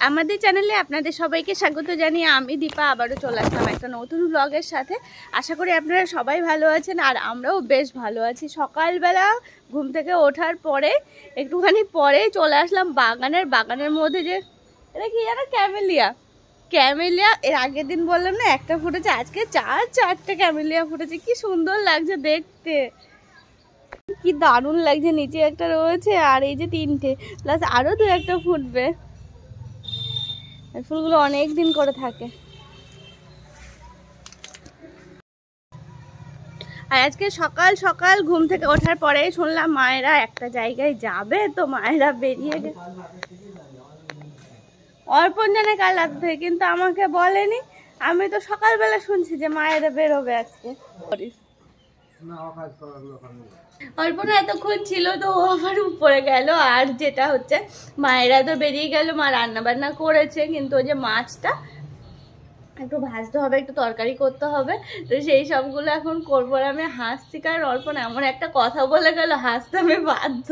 আমাদের চ্যানেলে আপনাদের সবাইকে স্বাগত জানিয়ে আমি দীপা আবারও চলে আসলাম একটা নতুন ব্লগের সাথে। আশা করি আপনারা সবাই ভালো আছেন আর আমরাও বেশ ভালো আছি। সকালবেলা ঘুম থেকে ওঠার পরে একটুখানি পরে চলে আসলাম বাগানের মধ্যে। যে এটা কি জানো, ক্যামেলিয়া। এর আগের দিন বললাম না একটা ফুটেছে, আজকে চারটে ক্যামেলিয়া ফুটেছে। কি সুন্দর লাগছে দেখতে, কি দারুণ লাগছে। নিচে একটা রয়েছে আর এই যে তিনটে, প্লাস আরও দু একটা ফুটবে। ফুলগুলো অনেক দিন করে থাকে। আর আজকে সকাল সকাল ঘুম থেকে ওঠার পরে শুনলাম মায়েরা একটা জায়গায় যাবে, তো মায়েরা বেরিয়ে গেছে। অর্পণ জানে কাল রাত থেকে, কিন্তু আমাকে বলেনি। আমি তো সকালবেলা শুনছি যে মায়েরা বেরোবে আজকে। অল্পনা এতক্ষণ ছিল তো ও আবার উপরে গেল। আর যেটা হচ্ছে মায়েরা তো বেরিয়ে গেল, মা রান্না বান্না করেছে, কিন্তু ওই যে মাছটা একটু ভাজতে হবে, একটু তরকারি করতে হবে, তো সেই সবগুলো এখন করবো। আর আমি হাসছি কারণ অল্পনা এমন একটা কথা বলে গেল, হাসতে আমি বাধ্য।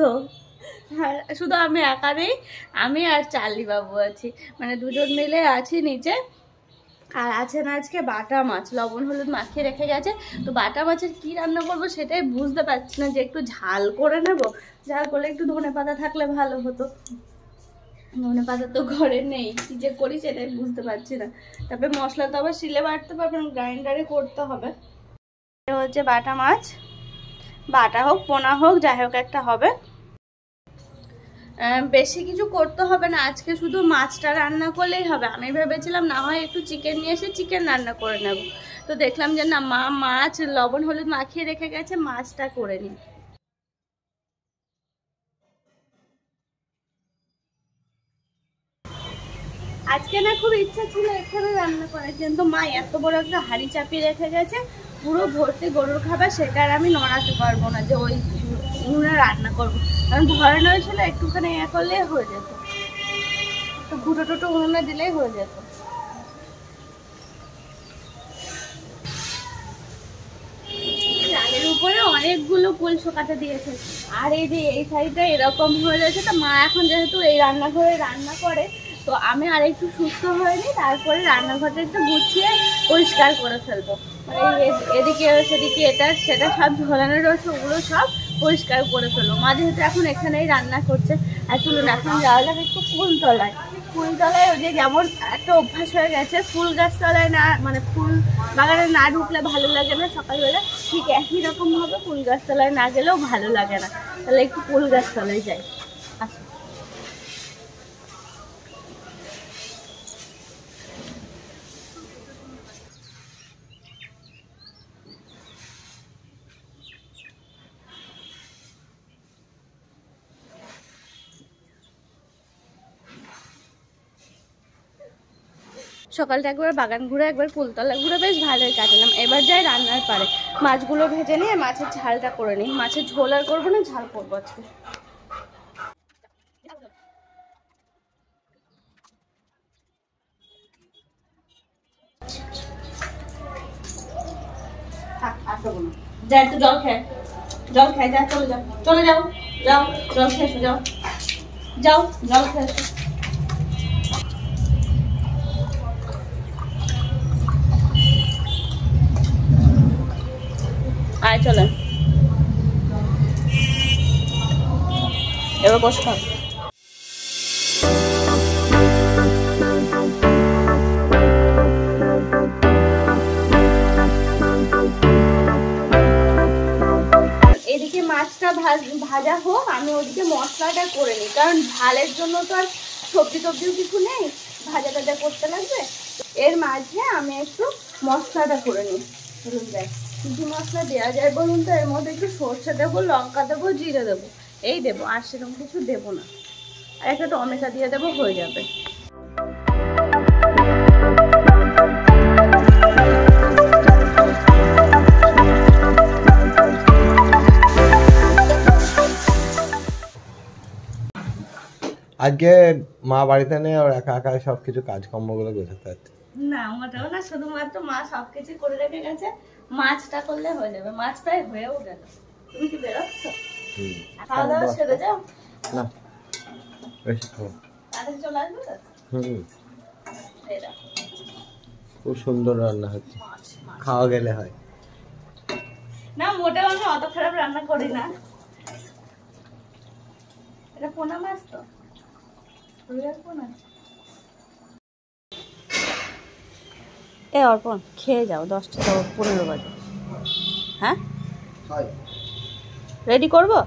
আর শুধু আমি একা নেই, আমি আর চার্লি বাবু আছি, মানে দুজন মিলে আছি নিচে। আর আছে না আজকে বাটা মাছ, লবণ হলুদ মাখিয়ে রেখে গেছে। তো বাটা মাছের কি রান্না করবো সেটাই বুঝতে পারছি না, যে একটু ঝাল করে নেব। ঝাল করলে একটু ধনে পাতা থাকলে ভালো হতো, ধনে পাতা তো ঘরে নেই, কি যে করি সেটাই বুঝতে পারছি না। তারপরে মশলা তো আবার শিলে বাটতে পারবেন, গ্রাইন্ডারে করতে হবে। এটা হচ্ছে বাটা মাছ, বাটা হোক পোনা হোক যাই হোক একটা হবে। বেশি কিছু করতে হবে না, আজকে শুধু মাছটা রান্না করলেই হবে। আমি ভেবেছিলাম না হয় একটু চিকেন নিয়ে এসে চিকেন রান্না করে নেব, তো দেখলাম যে না, মা মাছ লবণ হলুদ মাখিয়ে রেখে গেছে, মাছটা করে নিই। আজকে না খুব ইচ্ছা ছিল এখানে রান্না করার, কিন্তু মা এত বড় একটা হাঁড়ি চাপিয়ে রেখে গেছে পুরো ভর্তি গরুর খাবার, সেটা আর আমি নড়াতে পারবো না যে ওই উনুনে রান্না করবো। কারণ ধরানো হয়েছিল একটুখানি করলে হয়ে যেত, তো গুঁটো টুটো উনুনে দিলেই হয়ে যেত। চালের উপরে অনেকগুলো ফুল শোকাতে দিয়েছে, আর এই যে এই সাইডটা এরকম হয়ে যাচ্ছে। তো মা এখন যেহেতু এই রান্নাঘরে রান্না করে, তো আমি আর একটু সুস্থ হয়নি, তারপরে রান্নাঘরটা একটু গুছিয়ে পরিষ্কার করে ফেলবো। মানে এদিকে সেদিকে এটা সেটা সব ঝোলানো রয়েছে, ওগুলো সব পরিষ্কার করে ফেলবো। মা যেহেতু এখন এখানেই রান্না করছে। আর চলুন এখন যাওয়া যাবে একটু ফুলতলায়। ফুলতলায় ওই যে যেমন একটা অভ্যাস হয়ে গেছে, ফুল গাছতলায় না, মানে ফুল বাগানে না ঢুকলে ভালো লাগে না সকালবেলা, ঠিক একই রকমভাবে ফুল গাছতলায় না গেলেও ভালো লাগে না। তাহলে একটু ফুল গাছতলায় যাই। আচ্ছা, সকালটা একবার বাগান ঘুরে একবার ফুলতলা ঘুরে বেশ ভালোই কাটালাম। এবার যাই রান্নার পারে, মাছগুলো ভেজে নিয়ে মাছের ঝালটা করে নিই। মাছের ঝোল আর করবো না, ঝাল করবো আজকে। যা একটু জল খায়, যা চলে যাও, যাও জল খেয়ে এসো, যাও জল খেয়ে এসো। আয় চলেন, এবার বসে থাক। এদিকে মাছটা ভাজা হোক, আমি ওদিকে মশলাটা করে নিই, কারণ ঝালের জন্য তো আর সবজি টবজিও কিছু নেই, ভাজা টাজা করতে লাগবে। এর মাঝে আমি একটু মশলাটা করে নিই। চলুন যাই, কি কি মশলা দেওয়া যায় বলুন তো? এর মধ্যে একটু সর্ষে দেবো, লঙ্কা দেবো, জিরে দেবো, এই দেবো, আর সেরকম কিছু দেবো না। আর একটা টমেটো দিয়ে দেবো, হয়ে যাবে। আজকে মা বাড়িতে নেই, আর একা একা সবকিছু কাজকর্মগুলো গোছাতে হচ্ছে। না মোটাও না, শুধুমাত্র মা সবকিছু করে রেখে গেছে, মাছটা করলে হয়ে যাবে। মাছ প্রায় হয়েও গেল। তুমি কি বেরোচ্ছ? খাওয়া দাওয়া সেরে যাও না, বেশি খাও। তাড়াতাড়ি চলে আসবে তো। খুব সুন্দর রান্না হচ্ছে, খাওয়া গেলে হয় না। মোটেও আমি অত খারাপ রান্না করি না। এটা পোনা মাছ তো, পোনা। এ অর্পণ খেয়ে যাও, 10টা 15 বাজে। হ্যাঁ রেডি করবো?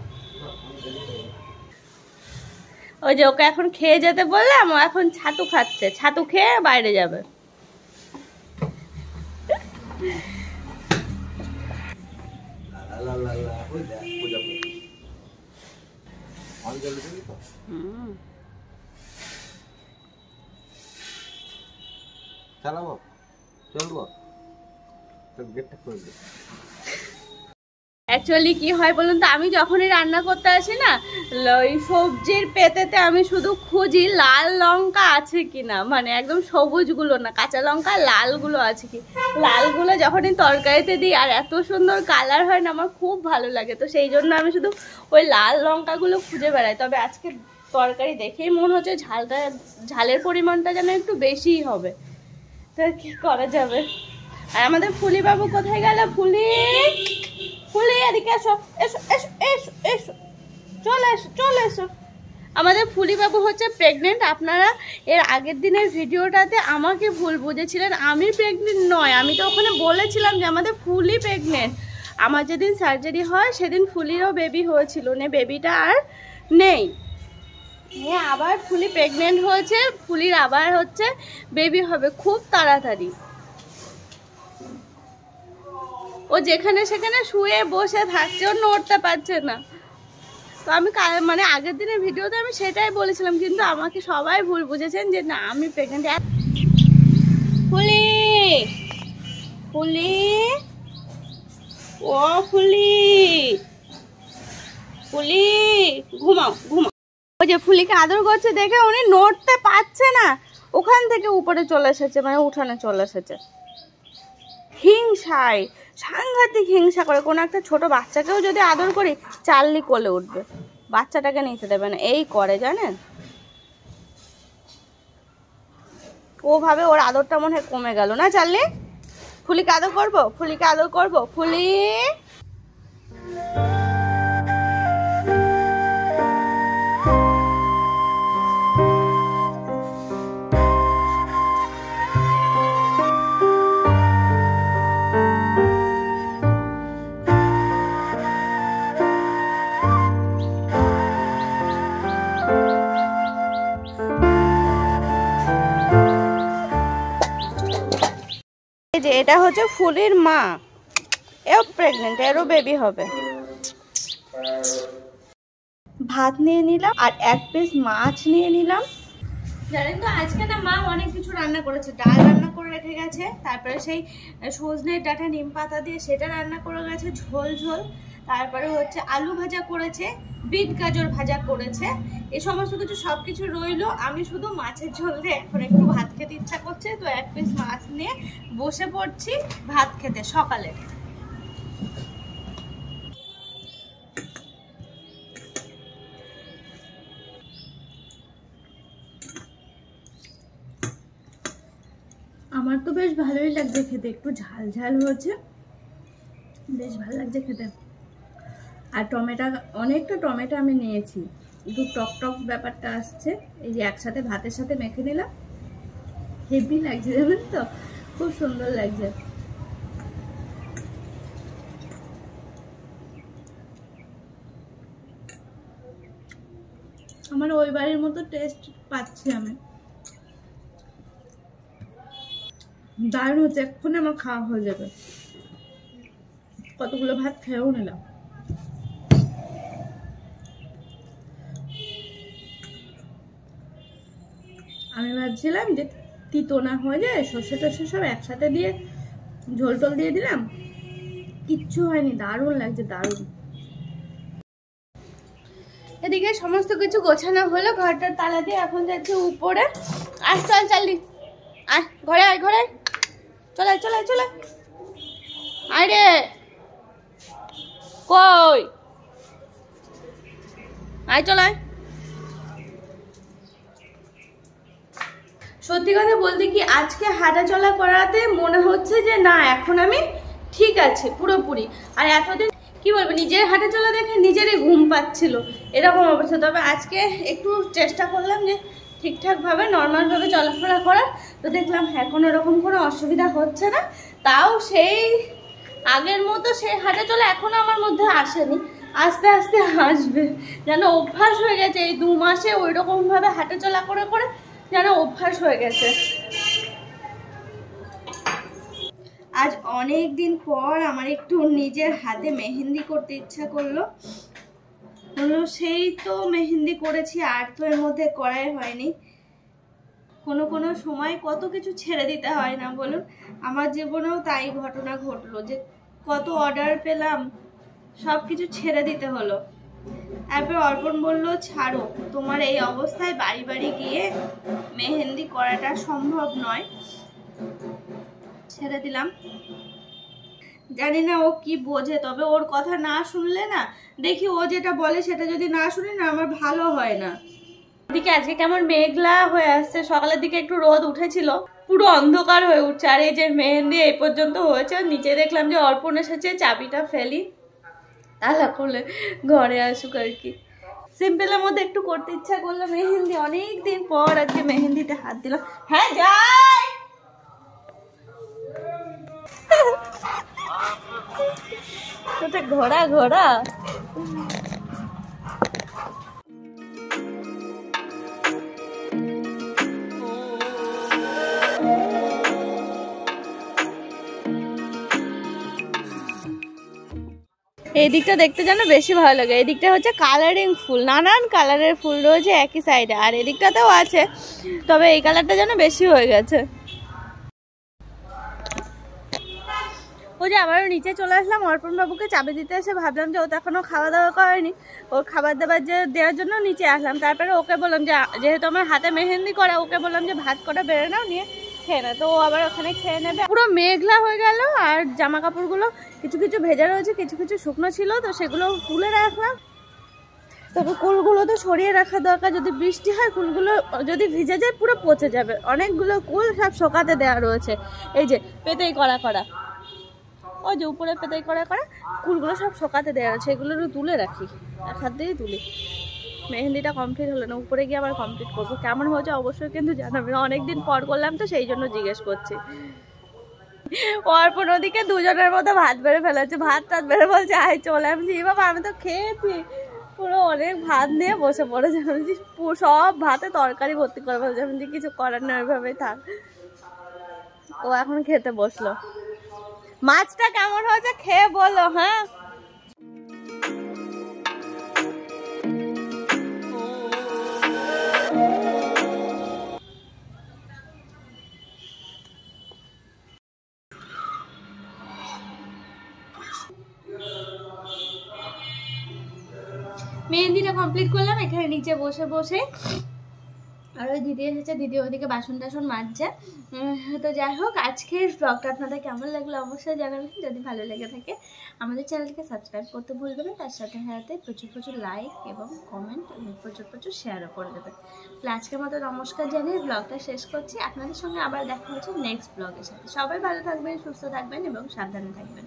ওই যে ওকে এখন খেয়ে যেতে বললাম, ও এখন ছাতু খাচ্ছে, ছাতু খেয়ে বাইরে যাবে। চালাবো, চলবো, গেটটা করে দে। অ্যাকচুয়ালি কি হয় বলুন তো, আমি যখনই রান্না করতে আসি না, ওই সবজির পেতেতে আমি শুধু খুঁজি লাল লঙ্কা আছে কিনা, মানে একদম সবুজগুলো না, কাঁচা লঙ্কা লালগুলো আছে কি। লালগুলো যখনই তরকারিতে দিই আর এত সুন্দর কালার হয় না, আমার খুব ভালো লাগে। তো সেই জন্য আমি শুধু ওই লাল লঙ্কাগুলো খুঁজে বেড়াই। তবে আজকে তরকারি দেখেই মনে হচ্ছে ঝালের পরিমাণটা যেন একটু বেশিই হবে। তো কি করা যাবে। আর আমাদের ফুলি বাবু কোথায় গেল? ফুলি, ফুলি এদিকে এসো, এসো এসো এসো এসো, চলে এসো চলে এসো। আমাদের ফুলি বাবু হচ্ছে প্রেগনেন্ট। আপনারা এর আগের দিনের ভিডিওটাতে আমাকে ভুল বুঝেছিলেন, আমি প্রেগনেন্ট নয়। আমি তো ওখানে বলেছিলাম যে আমাদের ফুলি প্রেগনেন্ট। আমার যেদিন সার্জারি হয় সেদিন ফুলিরও বেবি হয়েছিল, বেবিটা আর নেই। হ্যাঁ আবার ফুলি প্রেগনেন্ট হয়েছে, ফুলির আবার হচ্ছে বেবি হবে খুব তাড়াতাড়ি। ও যেখানে সেখানে শুয়ে বসে থাকছে, ও নড়তে পারছে না। তো আমি মানে আগের দিনের ভিডিওতে আমি সেটাই বলেছিলাম, কিন্তু আমাকে সবাই ভুল বুঝেছেন যে না আমি প্রেগনেন্ট। ফুলি, ফুলি, ও ফুলি, ফুলি ঘুমাও ঘুমাও। ওই যে ফুলিকে আদর করছে দেখে উনি নড়তে পারছে না, ওখান থেকে উপরে চলে এসেছে, মানে উঠানে চলে এসেছে। হিংসায় সাংঘাতিক হিংসা করে। কোনো একটা ছোট বাচ্চাকেও যদি আদর করি, চার্লি কোলে উঠবে, বাচ্চাটাকে নিতে দেবে না, এই করে জানেন। ও ভাবে ওর আদরটা মনে হয় কমে গেল না। চার্লি, ফুলিকে আদর করবো, ফুলিকে আদর করবো, ফুলি। যে এটা হচ্ছে ফুলির মা, এও প্রেগনেন্ট, এরও বেবি হবে। ভাত নিয়ে নিলাম আর 1 পিস মাছ নিয়ে নিলাম। জানেন তো আজকে না মা অনেক কিছু রান্না করেছে। ডাল রান্না করে রেখে গেছে, তারপরে সেই সজনের ডাঁটা নিম পাতা দিয়ে সেটা রান্না করে গেছে ঝোল ঝোল। তারপরে হচ্ছে আলু ভাজা করেছে, বিট গাজর ভাজা করেছে। এই সমস্ত কিছু সব কিছু রইলো। আমি শুধু মাছের ঝোল দিয়ে এখন একটু ভাত খেতে ইচ্ছা করছে, তো 1 পিস মাছ নিয়ে বসে পড়ছি ভাত খেতে সকালে। আমার তো বেশ ভালোই লাগছে খেতে, একটু ঝাল ঝাল হয়েছে, বেশ ভালো লাগছে খেতে। আর অনেকটা টমেটো আমি নিয়েছি, একটু টক টক ব্যাপারটা আসছে। এই যে একসাথে ভাতের সাথে মেখে নিলাম, হেভি লাগছে জানেন তো, খুব সুন্দর লাগছে। আমার ওই বাড়ির মতো টেস্ট পাচ্ছি আমি, দারুণ হচ্ছে। এক্ষুনি আমার খাওয়া হয়ে যাবে, কতগুলো ভাত খেয়েও নিলাম। আমি ভাবছিলাম যে তিতো না হয়ে যায়, সর্ষে টর্ষে সব একসাথে দিয়ে ঝোল টোল দিয়ে দিলাম, কিচ্ছু হয়নি, দারুণ লাগছে দারুণ। এদিকে সমস্ত কিছু গোছানো হলো, ঘরটার তালা দিয়ে এখন যাচ্ছে উপরে। আয় চল চালি, আয় ঘরে আয়, ঘরে চলে চলে চলে আয় রে, কই আয় চল আয়। সত্যি কথা বলতে কি আজকে হাঁটা চলা করাতে মনে হচ্ছে যে না এখন আমি ঠিক আছে পুরোপুরি। আর এতদিন কি বলবো, নিজের হাঁটা চলা দেখে নিজেরই ঘুম পাচ্ছিল, এরকম অবস্থা। তবে আজকে একটু চেষ্টা করলাম যে ঠিকঠাকভাবে নর্মালভাবে চলাফেরা করার, তো দেখলাম হ্যাঁ কোনো রকম কোনো অসুবিধা হচ্ছে না। তাও সেই আগের মতো সেই হাঁটা চলা এখনো আমার মধ্যে আসেনি, আস্তে আস্তে আসবে। যেন অভ্যাস হয়ে গেছে এই 2 মাসে ওই রকমভাবে হাঁটা চলা করে করে, যেন অভ্যাস হয়ে গেছে। আজ অনেক দিন পর আমার একটু নিজের হাতে মেহেন্দি করতে ইচ্ছা করলো। সেই তো মেহেন্দি করেছি, আর তো এর মধ্যে করাই হয়নি। কোনো সময় কত কিছু ছেড়ে দিতে হয় না বলুন? আমার জীবনেও তাই ঘটনা ঘটলো যে কত অর্ডার পেলাম, সব কিছু ছেড়ে দিতে হলো। তারপর অর্পণ বললো ছাড়ো, তোমার এই অবস্থায় বাড়ি বাড়ি গিয়ে মেহেন্দি করাটা সম্ভব নয়, ছেড়ে দিলাম। জানি না ও কি বোঝে, তবে ওর কথা না শুনলে না, দেখি ও যেটা বলে সেটা যদি না শুনি না আমার ভালো হয় না। এদিকে আজকে কেমন মেঘলা হয়ে আসছে, সকালের দিকে একটু রোদ উঠেছিল, পুরো অন্ধকার হয়ে উঠছে। আর এই যে মেহেন্দি এই পর্যন্ত হয়েছে, নিচে দেখলাম যে অর্পণ এসেছে, চাবিটা ফেলি তালা করলে ঘরে আসুক আর কি। সিম্পলের মধ্যে একটু করতে ইচ্ছা করলো মেহেন্দি, অনেক দিন পর আজকে মেহেন্দিতে হাত দিলাম। হ্যাঁ যাই তোতে ঘোড়া ঘোড়া। এই দিকটা দেখতে যেন বেশি ভালো লাগে। এই দিকটা হচ্ছে কালারিং ফুল, নানান কালারের ফুল রয়েছে একই সাইডে, আর এদিকটাতেও আছে, তবে এই কালারটা যেন বেশি হয়ে গেছে। ওই যে আবারও নিচে চলে আসলাম, অর্পণ বাবুকে চাবি দিতে এসে ভাবলাম যে ও তো এখনো খাওয়া দাওয়া করেনি, ওর খাবার দাবার যে দেওয়ার জন্য নিচে আসলাম। তারপরে ওকে বললাম যে যেহেতু আমার হাতে মেহেন্দি করা, ওকে বললাম যে ভাত কটা বেড়ে নাও, নিয়ে খেয়ে না। তো ও আবার ওখানে খেয়ে নেবে। পুরো মেঘলা হয়ে গেল, আর জামা কাপড়গুলো কিছু কিছু ভেজা রয়েছে, কিছু কিছু শুকনো ছিল, তো সেগুলো তুলে রাখলাম। তবে কুলগুলো তো সরিয়ে রাখা দরকার, যদি বৃষ্টি হয় কুলগুলো যদি ভিজে যায় পুরো পচে যাবে। অনেকগুলো কুল সব শোকাতে দেওয়া রয়েছে, এই যে পেতেই করা করা, ওই যে উপরে পেতাই করা করা কুলগুলো সব শোকাতে দেওয়া আছে, এগুলো তুলে রাখি, এক হাত দিয়েই তুলি। মেহেন্দিটা কমপ্লিট হলো না, উপরে গিয়ে আবার কমপ্লিট করবো। কেমন হয়েছে অবশ্যই কিন্তু জানাবে, অনেকদিন পর করলাম তো সেই জন্য জিজ্ঞেস করছি। অর্পণ ওদিকে দুজনের মতো ভাত বেড়ে ফেলেছে, ভাত টাত বেড়ে বলছে আয় চলে। আমি বাবা আমি তো খেয়েছি, পুরো অনেক ভাত নিয়ে বসে পড়েছে, সব ভাতে তরকারি ভর্তি করে ফেলছে। আমি কিছু করার না, ওইভাবেই থাক। ও এখন খেতে বসলো। মাছটা কেমন হয়েছে খেয়ে বলো। হ্যাঁ মেহেন্দিটা কমপ্লিট করলাম এখানে নিচে বসে বসে। আর ওই দিদি এসেছে, দিদি ওদিকে বাসন টাসন মাজছে। তো যাই হোক, আজকের ব্লগটা আপনাদের কেমন লাগলো অবশ্যই জানাবেন। যদি ভালো লেগে থাকে আমাদের চ্যানেলকে সাবস্ক্রাইব করতে ভুলবেন না, তার সাথে সাথে প্রচুর প্রচুর লাইক এবং কমেন্ট এবং প্রচুর প্রচুর শেয়ারও করে দেবেন। তাহলে আজকের মতো নমস্কার জানিয়ে ব্লগটা শেষ করছি। আপনাদের সঙ্গে আবার দেখা হচ্ছে নেক্সট ব্লগের সাথে। সবাই ভালো থাকবেন, সুস্থ থাকবেন এবং সাবধানে থাকবেন।